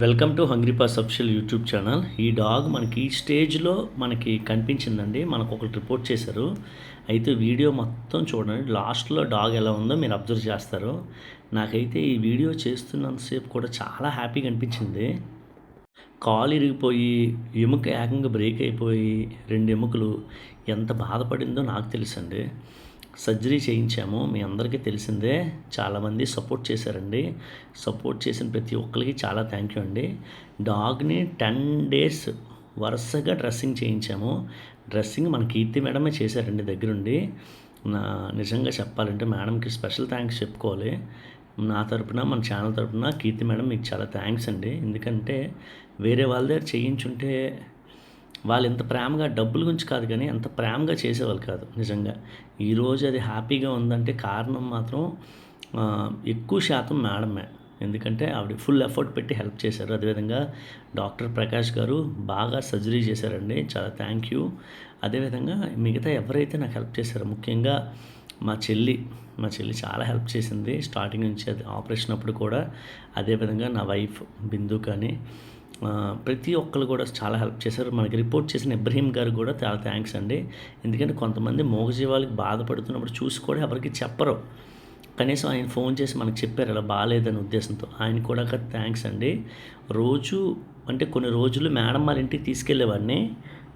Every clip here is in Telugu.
Welcome to hungry pass official YouTube channel. ఈ డాగ్ మనకి ఈ స్టేజ్లో మనకి కనిపించిందండి. మనకు ఒకరు రిపోర్ట్ చేశారు. అయితే వీడియో మొత్తం చూడండి. లాస్ట్లో డాగ్ ఎలా ఉందో మీరు అబ్జర్వ్ చేస్తారు. నాకైతే ఈ వీడియో చేస్తున్నంతసేపు కూడా చాలా హ్యాపీగా అనిపించింది. కాలు ఇరిగిపోయి ఎముక ఏకంగా బ్రేక్ అయిపోయి 2 ఎముకలు ఎంత బాధపడిందో నాకు తెలుసండి. సర్జరీ చేయించాము. మీ అందరికీ తెలిసిందే. చాలామంది సపోర్ట్ చేశారండి. సపోర్ట్ చేసిన ప్రతి ఒక్కరికి చాలా థ్యాంక్ యూ అండి. డాగ్ని 10 డేస్ వరుసగా డ్రెస్సింగ్ చేయించాము. డ్రెస్సింగ్ మన కీర్తి మేడమే చేశారండి దగ్గరుండి. నిజంగా చెప్పాలంటే మేడంకి స్పెషల్ థ్యాంక్స్ చెప్పుకోవాలి. నా తరపున మన ఛానల్ తరపున కీర్తి మేడం మీకు చాలా థ్యాంక్స్ అండి. ఎందుకంటే వేరే వాళ్ళ దగ్గర చేయించుంటే వాళ్ళు ఎంత ప్రేమగా డబ్బుల గురించి కాదు కానీ అంత ప్రేమగా చేసేవాళ్ళు కాదు నిజంగా. ఈరోజు అది హ్యాపీగా ఉందంటే కారణం మాత్రం ఎక్కువ శాతం మేడమే. ఎందుకంటే ఆవిడ ఫుల్ ఎఫర్ట్ పెట్టి హెల్ప్ చేశారు. అదేవిధంగా డాక్టర్ ప్రకాష్ గారు బాగా సర్జరీ చేశారండి. చాలా థ్యాంక్ యూ. అదేవిధంగా మిగతా ఎవరైతే నాకు హెల్ప్ చేశారో ముఖ్యంగా మా చెల్లి చాలా హెల్ప్ చేసింది స్టార్టింగ్ నుంచి. అది ఆపరేషన్ అప్పుడు కూడా. అదేవిధంగా నా వైఫ్ బిందు కానీ ప్రతి ఒక్కరు కూడా చాలా హెల్ప్ చేశారు. మనకి రిపోర్ట్ చేసిన ఇబ్రహీం గారు కూడా చాలా థ్యాంక్స్ అండి. ఎందుకంటే కొంతమంది మూగజీవాలకు బాధపడుతున్నప్పుడు చూసి కూడా ఎవరికి చెప్పరు. కనీసం ఆయన ఫోన్ చేసి మనకు చెప్పారు ఇలా బాగాలేదనే ఉద్దేశంతో. ఆయన కూడా థ్యాంక్స్ అండి. రోజు అంటే కొన్ని రోజులు మేడం వాళ్ళ ఇంటికి తీసుకెళ్ళేవాడిని.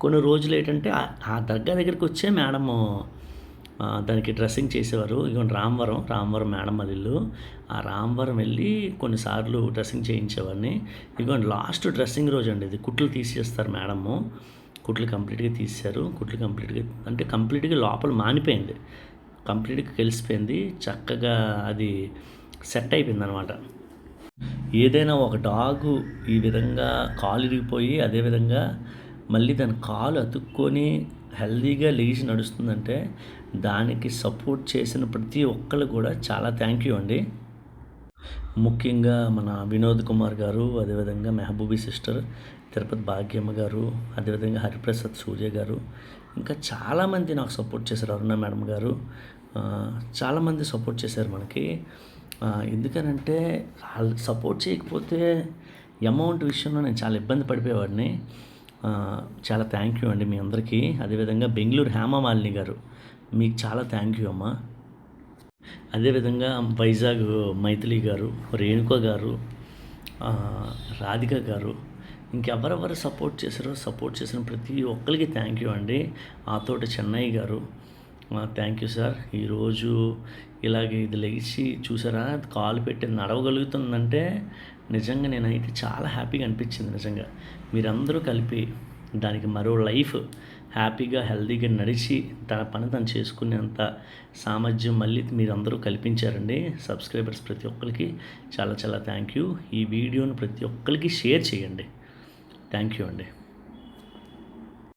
కొన్ని రోజులు ఏంటంటే ఆ దగ్గరికి వచ్చే మేడము దానికి డ్రెస్సింగ్ చేసేవారు. ఇదిగోండి రామవరం మేడం వాళ్ళ ఇల్లు. ఆ రామవరం వెళ్ళి కొన్నిసార్లు డ్రెస్సింగ్ చేయించేవాడిని. ఇదిగోండి లాస్ట్ డ్రెస్సింగ్ రోజు అండి ఇది. కుట్లు తీసేస్తారు మేడము. కుట్లు కంప్లీట్గా తీసేశారు. కుట్లు కంప్లీట్గా లోపల మానిపోయింది. కంప్లీట్గా కలిసిపోయింది. చక్కగా అది సెట్ అయిపోయింది అనమాట. ఏదైనా ఒక డాగు ఈ విధంగా కాలు ఇరిగిపోయి అదేవిధంగా మళ్ళీ దాని కాలు అతుక్కొని హెల్దీగా లేచి నడుస్తుందంటే దానికి సపోర్ట్ చేసిన ప్రతి ఒక్కరు కూడా చాలా థ్యాంక్ యూ అండి. ముఖ్యంగా మన వినోద్ కుమార్ గారు, అదేవిధంగా మెహబూబీ సిస్టర్, తిరుపతి భాగ్యమ్మ గారు, అదేవిధంగా హరిప్రసాద్ సూర్య గారు, ఇంకా చాలామంది నాకు సపోర్ట్ చేశారు. అరుణ మేడం గారు చాలామంది సపోర్ట్ చేశారు మనకి. ఎందుకనంటే వాళ్ళు సపోర్ట్ చేయకపోతే అమౌంట్ విషయంలో నేను చాలా ఇబ్బంది పడిపోయేవాడిని. చాలా థ్యాంక్ యూ అండి మీ అందరికీ. అదేవిధంగా బెంగళూరు హేమమాలిని గారు మీకు చాలా థ్యాంక్ యూ అమ్మా. అదేవిధంగా వైజాగ్ మైథిలి గారు, రేణుక గారు, రాధిక గారు, ఇంకెవరెవరు సపోర్ట్ చేసిన ప్రతి ఒక్కరికి థ్యాంక్ యూ అండి. ఆతోటి చెన్నై గారు థ్యాంక్ యూ సార్. ఈరోజు ఇలాగే ఇది లేచి చూసారా కాలు పెట్టి నడవగలుగుతుందంటే నిజంగా నేనైతే చాలా హ్యాపీగా అనిపించింది. నిజంగా మీరందరూ కలిపి దానికి మరో లైఫ్ హ్యాపీగా హెల్తీగా నడిచి తన పని తను చేసుకునేంత సామర్థ్యం మళ్ళీ మీరందరూ కల్పించారండి. సబ్స్క్రైబర్స్ ప్రతి ఒక్కరికి చాలా చాలా థ్యాంక్ యూ. ఈ వీడియోని ప్రతి ఒక్కరికి షేర్ చేయండి. థ్యాంక్ యూ అండి.